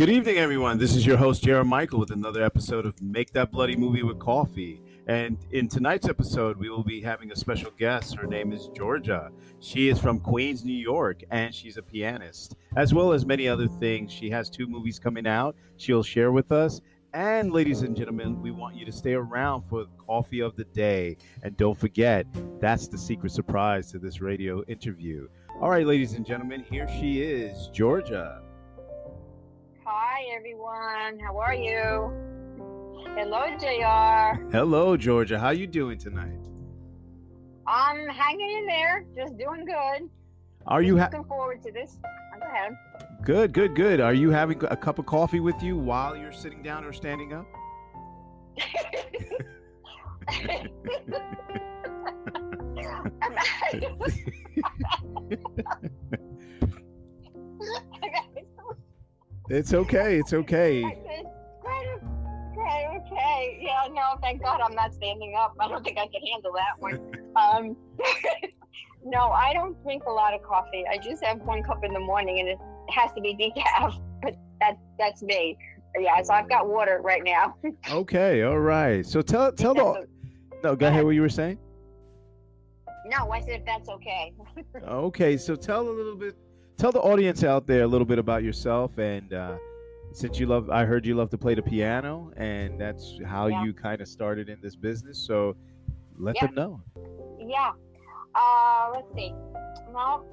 Good evening, everyone. This is your host, Jared Michael, with another episode of Make That Bloody Movie with Coffee. And in tonight's episode, we will be having a special guest. Her name is Georgia. She is from Queens, New York, and she's a pianist, as well as many other things. She has 2 movies coming out she'll share with us. And ladies and gentlemen, we want you to stay around for the coffee of the day. And don't forget, that's the secret surprise to this radio interview. All right, ladies and gentlemen, here she is, Georgia. Hi, everyone. How are you? Hello, JR. Hello, Georgia. How you doing tonight? I'm hanging in there, just doing good. Are you looking forward to this? Go ahead. Good. Are you having a cup of coffee with you while you're sitting down or standing up? It's okay. Okay. Yeah, no, thank God I'm not standing up. I don't think I can handle that one. No, I don't drink a lot of coffee. I just have 1 cup in the morning, and it has to be decaf. But that's me. Yeah, so I've got water right now. Okay, all right. So tell No, go ahead. What you were saying? No, I said if that's okay. Okay, so tell the audience out there a little bit about yourself, and since I heard you love to play the piano, and that's how you kind of started in this business. So let them know. Yeah. Let's see. Well,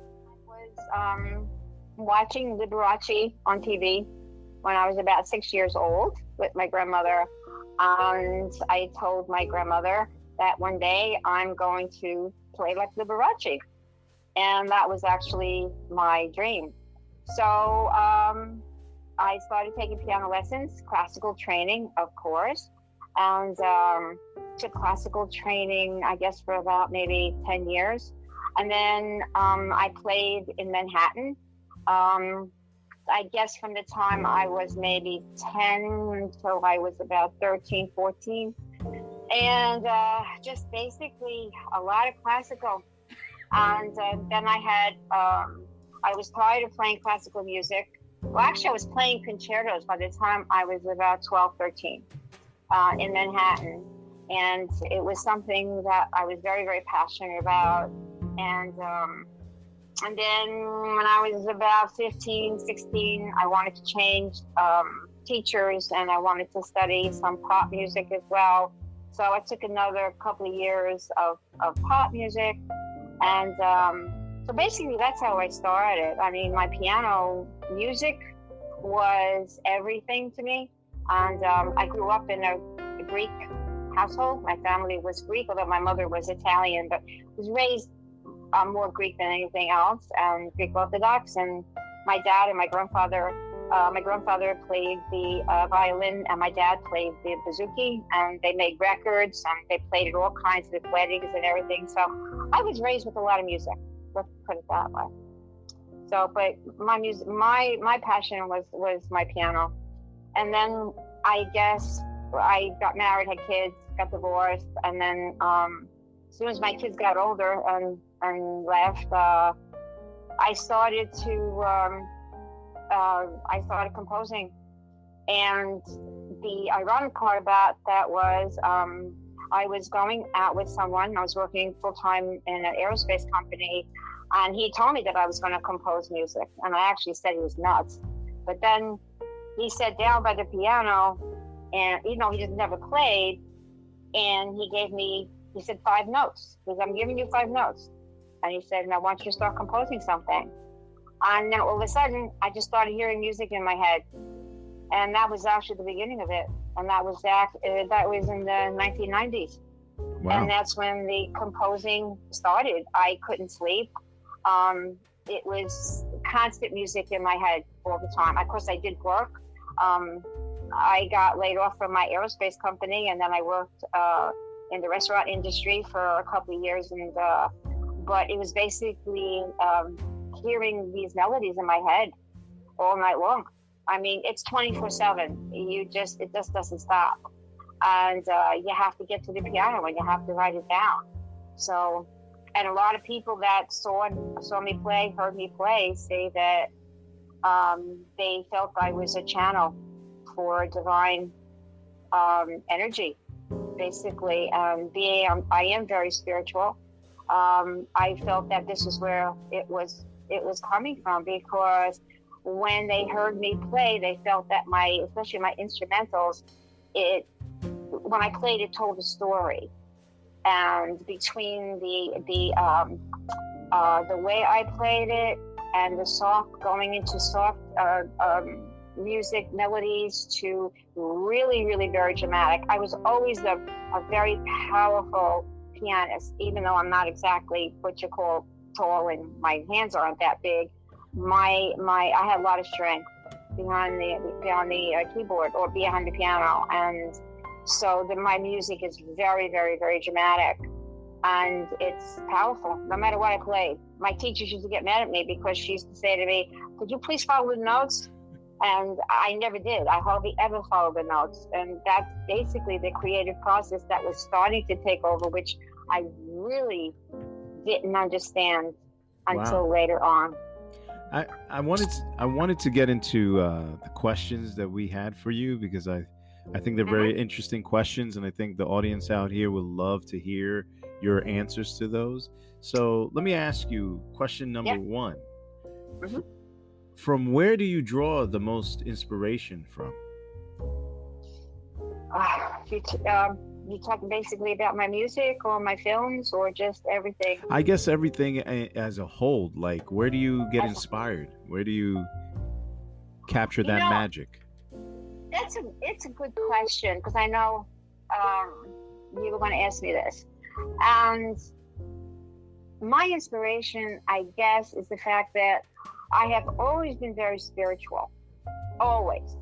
I was watching Liberace on TV when I was about 6 years old with my grandmother, and I told my grandmother that one day I'm going to play like Liberace. And that was actually my dream. So I started taking piano lessons, classical training, of course, and took classical training, I guess, for about maybe 10 years. And then I played in Manhattan, I guess from the time I was maybe 10 until I was about 13, 14. And just basically a lot of classical. And then I was tired of playing classical music. Well, actually, I was playing concertos by the time I was about 12, 13 in Manhattan. And it was something that I was very, very passionate about. And then when I was about 15, 16, I wanted to change teachers, and I wanted to study some pop music as well. So I took another couple of years of pop music. And so basically that's how I started. I mean, my piano music was everything to me. And I grew up in a Greek household. My family was Greek, although my mother was Italian, but was raised more Greek than anything else, and Greek Orthodox. And my dad and my grandfather played the violin, and my dad played the bouzouki, and they made records, and they played at all kinds of weddings and everything. So I was raised with a lot of music, let's put it that way. So, but my music, my passion was my piano. And then I guess I got married, had kids, got divorced, and then as soon as my kids got older and left, I started composing. And the ironic part about that was I was going out with someone. I was working full-time in an aerospace company, and he told me that I was going to compose music. And I actually said he was nuts. But then he sat down by the piano, and he just never played, and he said 5 notes. He said, I'm giving you 5 notes. And he said, and I want you to start composing something. And then all of a sudden, I just started hearing music in my head. And that was actually the beginning of it. And that was in the 1990s. Wow. And that's when the composing started. I couldn't sleep. It was constant music in my head all the time. Of course, I did work. I got laid off from my aerospace company, and then I worked in the restaurant industry for a couple of years. But it was basically hearing these melodies in my head all night long. I mean, it's 24/7. It just doesn't stop. And you have to get to the piano and you have to write it down. So, and a lot of people that saw me play, heard me play, say that They felt I was a channel for divine energy, basically. I am very spiritual. I felt that this is where it was coming from, because when they heard me play, they felt that especially my instrumentals, when I played, it told a story. And between the way I played it and the soft, going into soft music melodies to really, really very dramatic. I was always a very powerful pianist, even though I'm not exactly what you call tall and my hands aren't that big. I had a lot of strength behind the keyboard or behind the piano, and so my music is very, very, very dramatic, and it's powerful no matter what I played. My teachers used to get mad at me because she used to say to me, "Could you please follow the notes?" And I never did. I hardly ever followed the notes. And that's basically the creative process that was starting to take over, which I really didn't understand until later on. I wanted to get into the questions that we had for you, because I think they're very interesting questions, and I think the audience out here would love to hear your answers to those. So let me ask you question number one. From where do you draw the most inspiration from? You talking basically about my music or my films or just everything? I guess everything as a whole. Like, where do you get inspired? Where do you capture that magic? It's a good question, because I know you were going to ask me this. And my inspiration, I guess, is the fact that I have always been very spiritual. Always.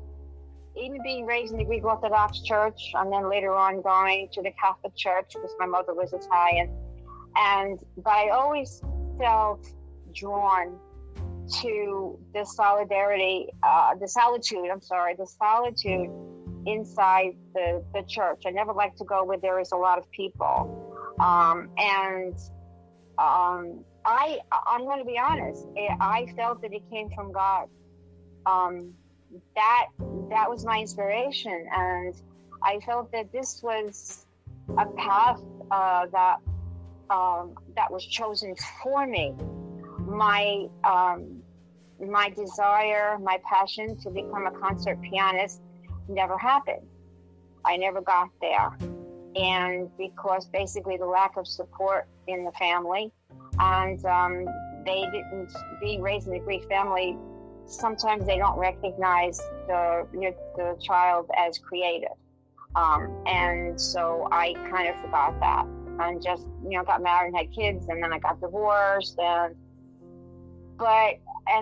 Even being raised in the Greek Orthodox Church, and then later on going to the Catholic Church because my mother was Italian. But I always felt drawn to the solitude inside the church. I never liked to go where there is a lot of people. I'm going to be honest. I felt that it came from God. That was my inspiration, and I felt that this was a path that was chosen for me. My desire, my passion to become a concert pianist never happened. I never got there, and because basically the lack of support in the family, and being raised in a Greek family, sometimes they don't recognize the child as creative. And so I kind of forgot that, and just, got married and had kids, and then I got divorced, and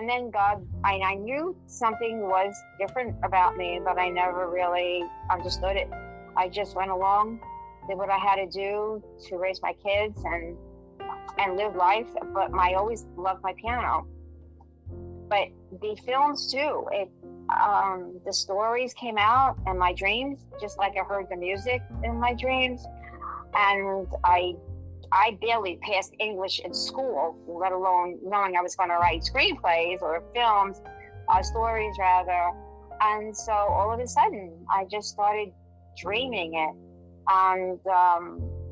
then God, I knew something was different about me, but I never really understood it. I just went along, did what I had to do to raise my kids and live life, but I always loved my piano. But the films too, the stories came out in my dreams, just like I heard the music in my dreams. And I barely passed English in school, let alone knowing I was going to write screenplays or films, stories rather. And so all of a sudden, I just started dreaming it. And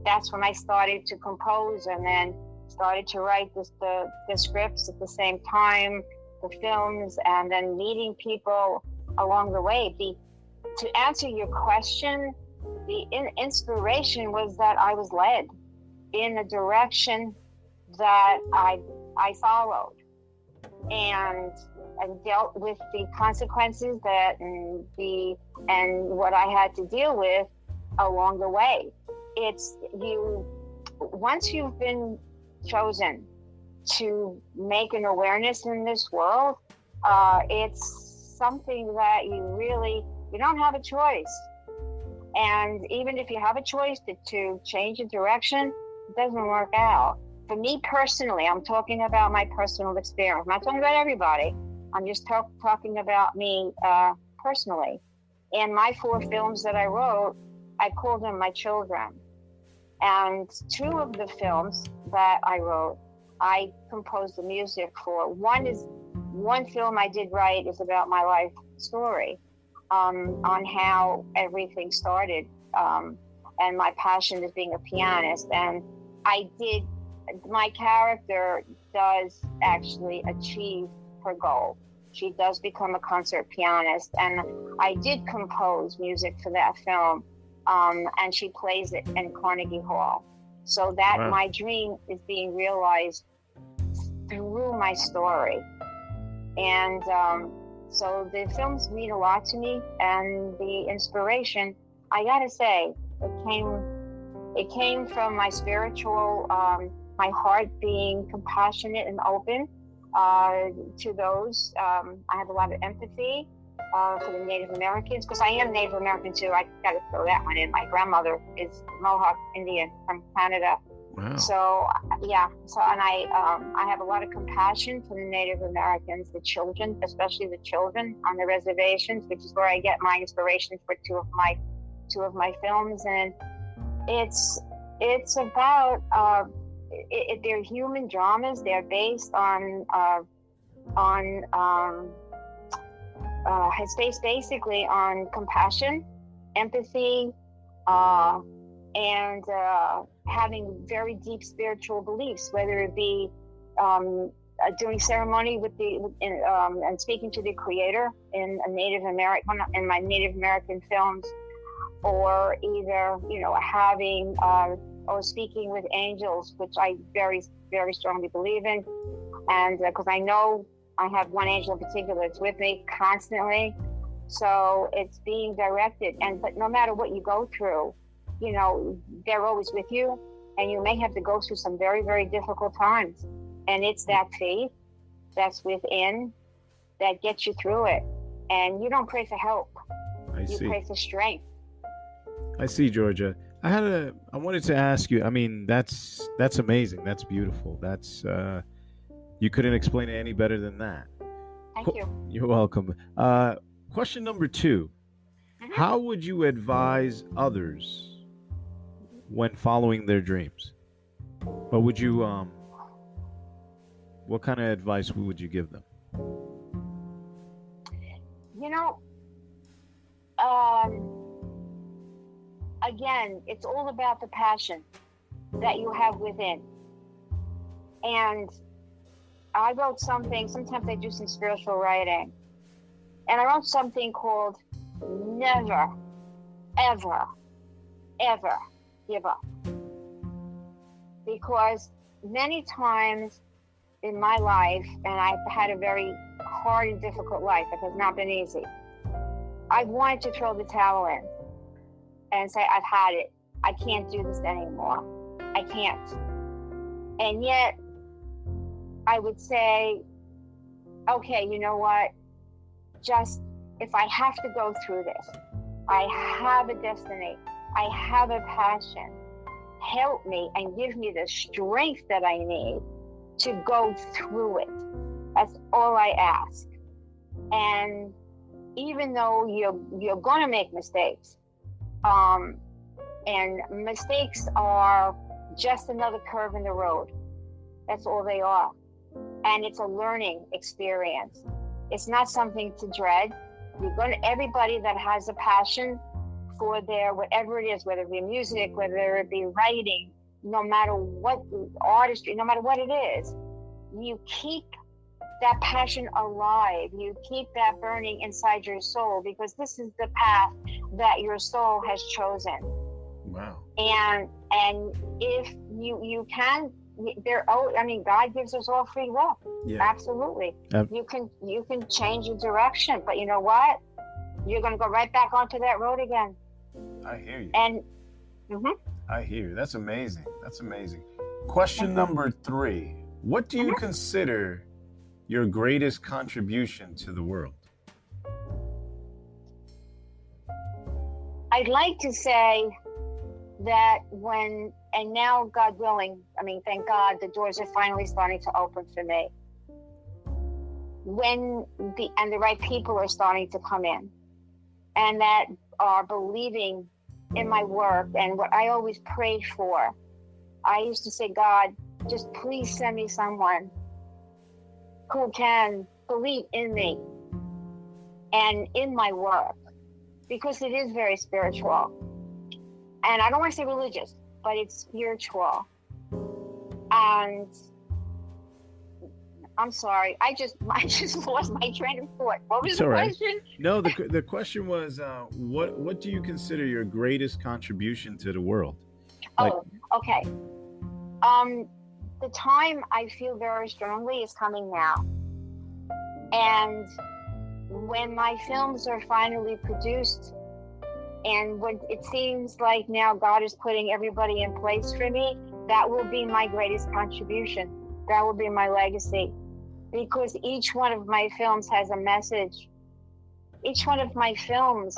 that's when I started to compose, and then started to write the scripts at the same time, the films, and then meeting people along the way. To answer your question, the inspiration was that I was led in a direction that I followed, and dealt with the consequences and what I had to deal with along the way. Once you've been chosen to make an awareness in this world, it's something that you don't have a choice. And even if you have a choice to change a direction, it doesn't work out. For me personally, I'm talking about my personal experience. I'm not talking about everybody. I'm just talking about me personally. And my 4 films that I wrote, I called them my children. And 2 of the films that I wrote, I composed the music for. One one film I did write is about my life story, on how everything started, and my passion is being a pianist. And my character does actually achieve her goal. She does become a concert pianist, and I did compose music for that film, and she plays it in Carnegie Hall. So that Wow. my dream is being realized through my story. And so the films mean a lot to me, and the inspiration, I gotta say, it came from my spiritual, my heart being compassionate and open to those. I have a lot of empathy for the Native Americans, because I am Native American too. I got to throw that one in. My grandmother is Mohawk Indian from Canada. Wow. So yeah, and I have a lot of compassion for the Native Americans, the children, especially the children on the reservations, which is where I get my inspiration for two of my films. And it's about they're human dramas. They're based on it's based basically on compassion, empathy, and having very deep spiritual beliefs, whether it be doing ceremony and speaking to the Creator in my Native American films, or either having or speaking with angels, which I very, very strongly believe in, and because I know I have one angel in particular that's with me constantly. So it's being directed, but no matter what you go through, they're always with you, and you may have to go through some very, very difficult times. And it's that faith that's within that gets you through it. And you don't pray for help. You pray for strength. I see, Georgia. I wanted to ask you, I mean, that's amazing. That's beautiful. That's, you couldn't explain it any better than that. Thank you. You're welcome. Question number 2. Mm-hmm. How would you advise others when following their dreams? What would you, what kind of advice would you give them? Again, it's all about the passion that you have within. And I wrote something, sometimes I do some spiritual writing, and I wrote something called Never, Ever, Ever Give Up. Because many times in my life, and I've had a very hard and difficult life, it has not been easy, I've wanted to throw the towel in and say, I've had it. I can't do this anymore. I can't. And yet, I would say, okay, you know what? Just, if I have to go through this, I have a destiny. I have a passion. Help me and give me the strength that I need to go through it. That's all I ask. And even though you're going to make mistakes, and mistakes are just another curve in the road. That's all they are. And it's a learning experience. It's not something to dread. Everybody that has a passion for their, whatever it is, whether it be music, whether it be writing, no matter what artistry, no matter what it is, you keep that passion alive. You keep that burning inside your soul, because this is the path that your soul has chosen. Wow. And if you can, God gives us all free will. Yeah. Absolutely. You can change your direction, but you know what? You're going to go right back onto that road again. I hear you. And I hear you. That's amazing. That's amazing. Question number 3. What do you consider your greatest contribution to the world? I'd like to say that and now, God willing, thank God, the doors are finally starting to open for me. When the right people are starting to come in, and that are believing in my work and what I always prayed for. I used to say, God, just please send me someone who can believe in me and in my work, because it is very spiritual. And I don't want to say religious, but it's spiritual. And I'm sorry, I just lost my train of thought. What was It's the all right. question? No, the question was, what do you consider your greatest contribution to the world? Like, Oh, okay. The time I feel very strongly is coming now. And when my films are finally produced, and when it seems like now God is putting everybody in place for me, that will be my greatest contribution. That will be my legacy. Because each one of my films has a message. Each one of my films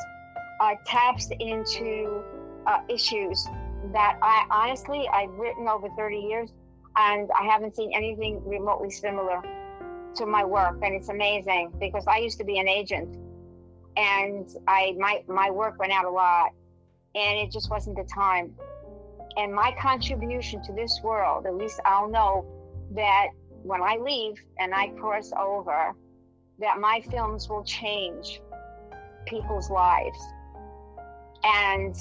taps into issues that I've written over 30 years, and I haven't seen anything remotely similar to my work. And it's amazing, because I used to be an agent, and my work went out a lot, and it just wasn't the time. And my contribution to this world, at least I'll know that when I leave and I cross over, that my films will change people's lives and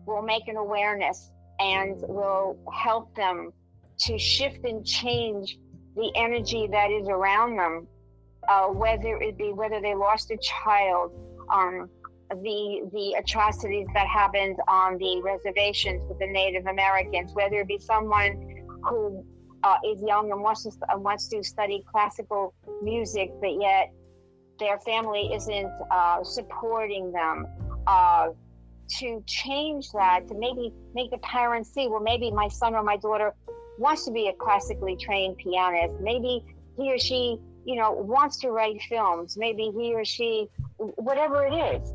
will make an awareness and will help them to shift and change the energy that is around them, whether they lost a child, the atrocities that happened on the reservations with the Native Americans, whether it be someone who is young and wants to study classical music, but yet their family isn't supporting them, to change that, to maybe make the parents see, well, maybe my son or my daughter wants to be a classically trained pianist. Maybe he or she, wants to write films. Maybe he or she, whatever it is,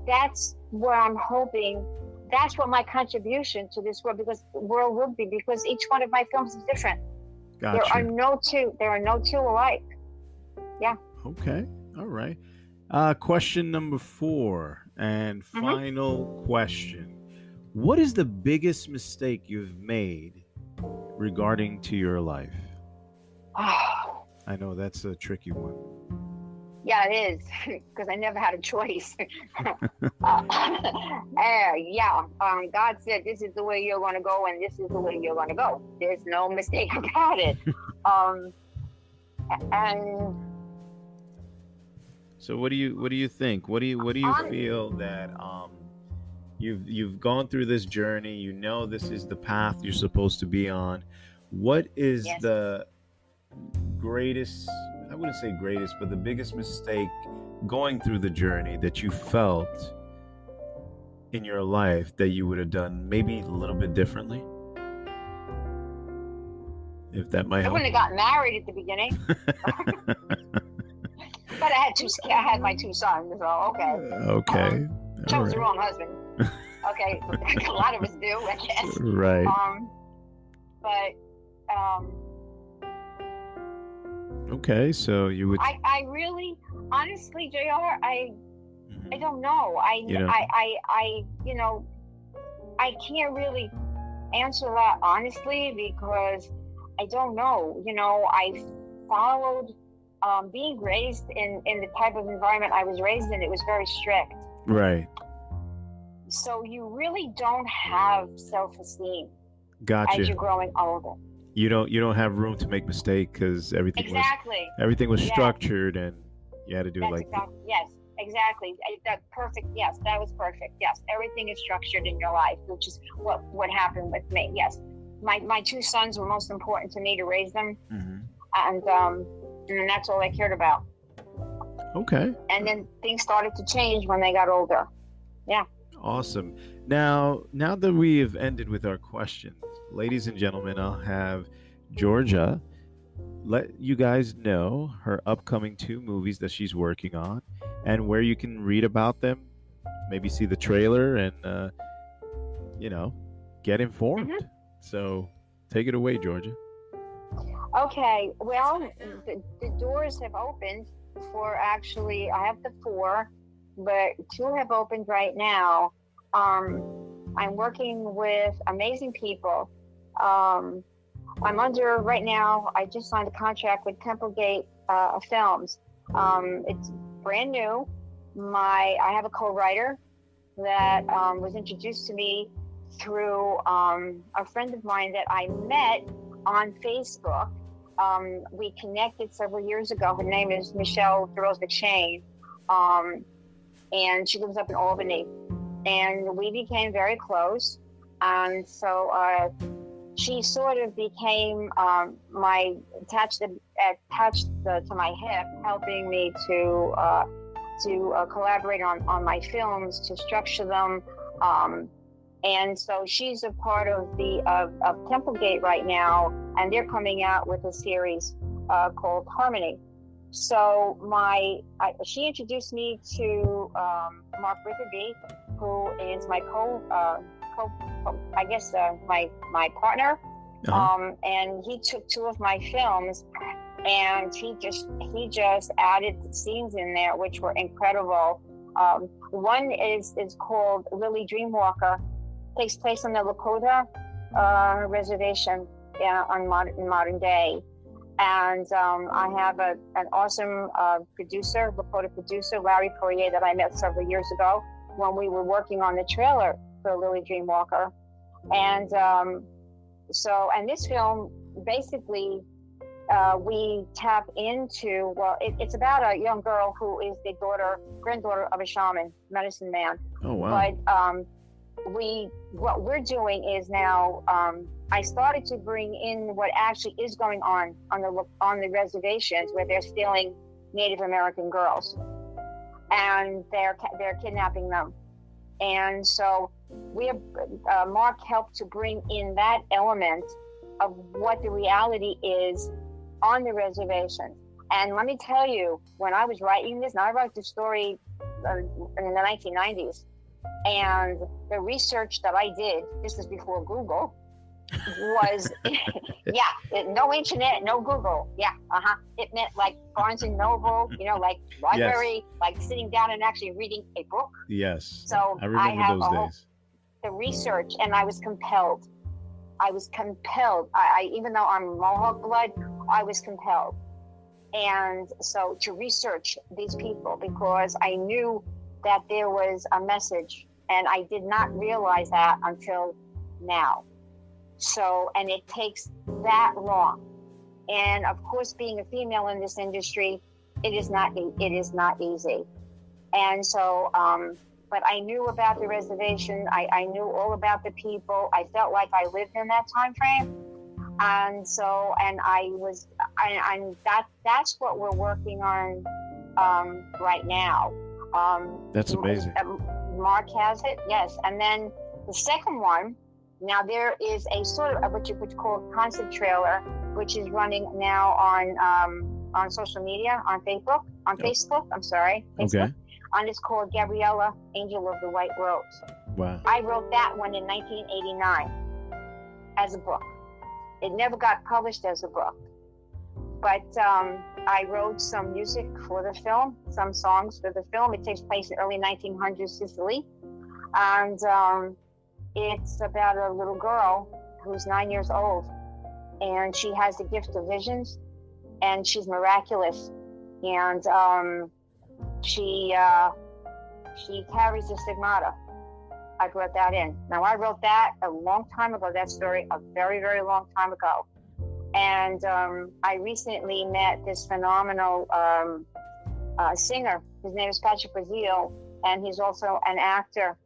that's what I'm hoping. That's what my contribution to this world would be, because each one of my films is different. gotcha. There are no two alike. Yeah. Okay. All right. Question number 4 and final question. What is the biggest mistake you've made regarding to your life? I know that's a tricky one. Yeah, it is, because I never had a choice. God said, this is the way you're going to go, and this is the way you're going to go. There's no mistake about it. And so what do you think? What do you feel that you've gone through this journey, this is the path you're supposed to be on. What is the greatest, I wouldn't say greatest, but the biggest mistake going through the journey that you felt in your life that you would have done maybe a little bit differently? If that might help. I wouldn't have gotten married at the beginning. But I had my 2 sons, so okay. Okay. Chose the wrong husband. Okay. A lot of us do, I guess. Right. Okay, so you would. I really, honestly, JR, I don't know. I can't really answer that honestly, because I don't know. I followed being raised in the type of environment I was raised in. It was very strict. Right. So you really don't have self-esteem. Gotcha. As you're growing older. You don't have room to make mistakes, because everything was structured, and you had to do yes, exactly. That perfect. Yes, that was perfect. Yes, everything is structured in your life, which is what happened with me. Yes, my 2 sons were most important to me to raise them, and that's all I cared about. Okay. And then things started to change when they got older. Yeah. Awesome. Now that we have ended with our questions, ladies and gentlemen, I'll have Georgia let you guys know her upcoming 2 movies that she's working on, and where you can read about them, maybe see the trailer, and get informed. So take it away, Georgia. Okay. Well, the doors have opened for, actually, I have the 4, but 2 have opened right now. I'm working with amazing people. I'm under right now. I just signed a contract with Templegate Films. It's brand new. I have a co-writer that was introduced to me through a friend of mine that I met on Facebook. We connected several years ago. Her name is Michelle Thurls McShane, and she lives up in Albany. And we became very close. And so she sort of became my attached to my hip, helping me to collaborate on my films, to structure them. And so she's a part of Templegate right now, and they're coming out with a series called Harmony. So she introduced me to Mark Rickerby, who is my my partner. And he took two of my films, and he just added scenes in there which were incredible. One is called Lily Dreamwalker. Takes place on the Lakota reservation in modern day. And I have an awesome Lakota producer, Larry Poirier, that I met several years ago when we were working on the trailer for Lily Dreamwalker. And and this film, basically, we tap into, it's about a young girl who is the granddaughter of a shaman, medicine man. Oh, wow. But what we're doing is now, I started to bring in what actually is going on the reservations, where they're stealing Native American girls, and they're kidnapping them. And so Mark helped to bring in that element of what the reality is on the reservation. And let me tell you, when I was writing this, now I wrote the story in the 1990s, and the research that I did, this is before Google, was, no internet, no Google. It meant like Barnes and Noble, like library, yes. Like sitting down and actually reading a book. Yes. So I remember those days. The research, and I was compelled. I even though I'm Mohawk blood, I was compelled. And so to research these people, because I knew that there was a message, and I did not realize that until now. So, and it takes that long. And of course, being a female in this industry, it is not easy. And so, but I knew about the reservation. I knew all about the people. I felt like I lived in that time frame. And so, and that's what we're working on right now. That's amazing. Mark has it, yes. And then the second one, now there is a sort of what you could call a concept trailer, which is running now on social media, on Facebook. Okay. And it's called Gabriella, Angel of the White Rose. Wow. I wrote that one in 1989 as a book. It never got published as a book. But I wrote some music for the film, some songs for the film. It takes place in early 1900s Sicily. And it's about a little girl who's 9 years old. And she has the gift of visions. And she's miraculous. And she carries the stigmata. I brought that in. Now, I wrote that a long time ago, that story, a very, very long time ago. And I recently met this phenomenal singer. His name is Patrick Brazil, and he's also an actor.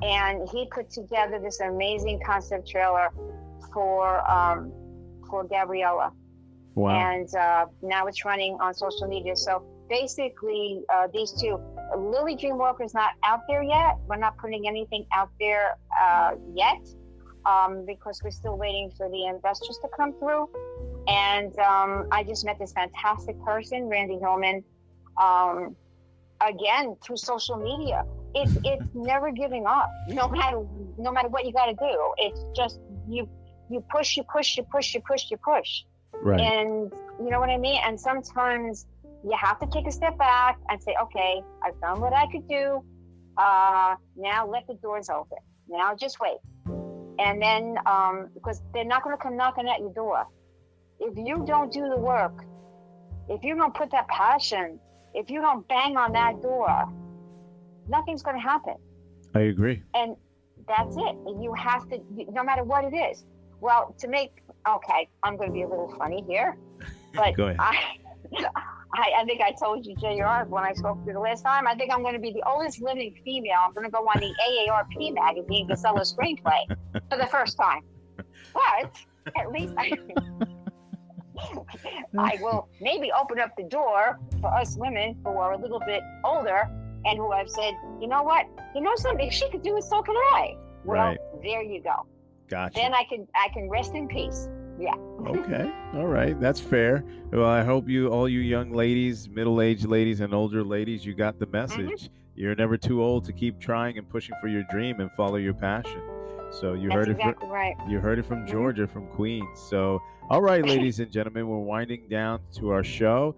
And he put together this amazing concept trailer for Gabriella. Wow. And now it's running on social media. So basically, these two, Lily Dreamwalker is not out there yet. We're not putting anything out there yet. Because we're still waiting for the investors to come through. And I just met this fantastic person, Randy Hillman, again, through social media. It's never giving up, no matter what you got to do. It's just, you push. Right. And you know what I mean? And sometimes you have to take a step back and say, okay, I've done what I could do. Now let the doors open. Now just wait. And then, because they're not going to come knocking at your door. If you don't do the work, if you don't put that passion, if you don't bang on that door, nothing's going to happen. I agree. And that's it. You have to, no matter what it is. Well, okay, I'm going to be a little funny here, but Go ahead. I think I told you, JR, when I spoke to you the last time, I think I'm going to be the oldest living female. I'm going to go on the AARP magazine to sell a screenplay for the first time. But at least I will maybe open up the door for us women who are a little bit older and who have said, you know what? You know something? If she could do it, so can I. Well, Right. There you go. Gotcha. Then I can rest in peace. Yeah. Okay. All right. That's fair. Well, I hope all you young ladies, middle-aged ladies and older ladies, you got the message. You're never too old to keep trying and pushing for your dream and follow your passion. So you That's heard exactly it. right. You heard it from Georgia, from Queens. So, all right, ladies and gentlemen, we're winding down to our show.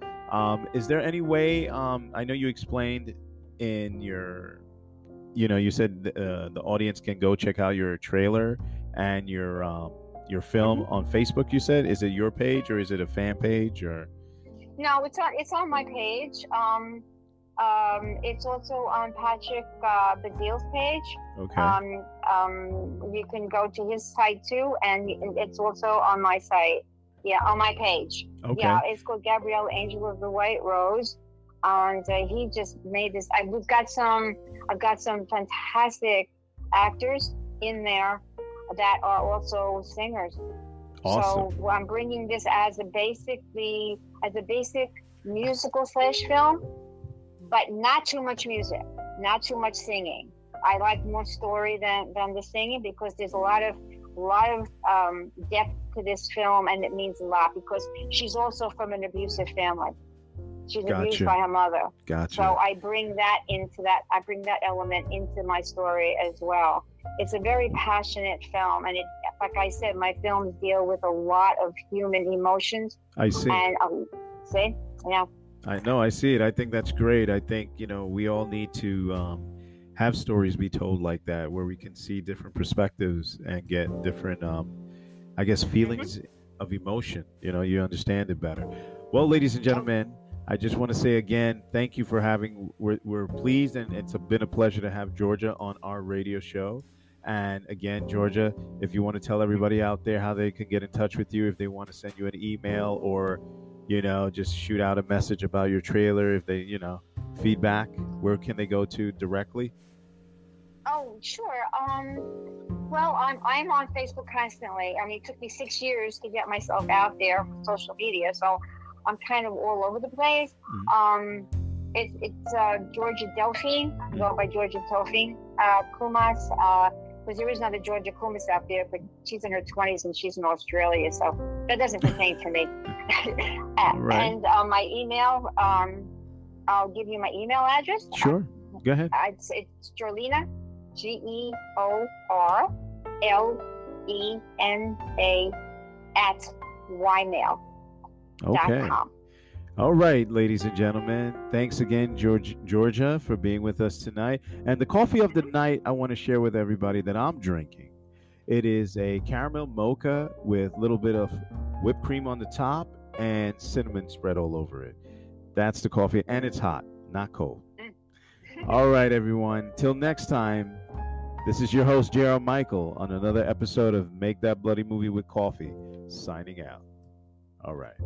Is there any way? I know you explained in your, you said the audience can go check out your trailer and your film on Facebook. You said, is it your page or is it a fan page or? No, it's on my page. It's also on Patrick Bazille's page. Okay. You can go to his site too, and it's also on my site. Yeah, on my page. Okay. Yeah, it's called Gabrielle Angel of the White Rose, and he just made this. I've got some fantastic actors in there that are also singers. Awesome. So I'm bringing this as a basic musical / film, but not too much music, not too much singing. I like more story than the singing, because there's a lot of depth to this film, and it means a lot because she's also from an abusive family. She's abused by her mother. Gotcha. So I bring that element into my story as well. It's a very passionate film, and like I said, my films deal with a lot of human emotions. I see. And see, yeah. I know. I see it. I think that's great. I think we all need to have stories be told like that, where we can see different perspectives and get different, I guess, feelings of emotion. You understand it better. Well, ladies and gentlemen, I just want to say again, thank you for having. We're pleased, and it's been a pleasure to have Georgia on our radio show. And again, Georgia, if you want to tell everybody out there how they can get in touch with you, if they want to send you an email or, just shoot out a message about your trailer, if they, feedback, where can they go to directly? Oh, sure. Well, I'm on Facebook constantly. I mean, it took me 6 years to get myself out there on social media, so I'm kind of all over the place. It's Georgia Delphine. I go by Georgia Delphine Kumas, because there is another Georgia Kumas out there, but she's in her 20s and she's in Australia, so that doesn't pertain to me. Right. And my email, I'll give you my email address. Sure. Go ahead. It's Georlena, GEORLENA @ymail.com. Okay. All right, ladies and gentlemen. Thanks again, Georgia, for being with us tonight. And the coffee of the night I want to share with everybody that I'm drinking. It is a caramel mocha with a little bit of whipped cream on the top and cinnamon spread all over it. That's the coffee, and it's hot, not cold. All right, everyone. Till next time, this is your host, J.R. Michael, on another episode of Make That Bloody Movie with Coffee, signing out. All right.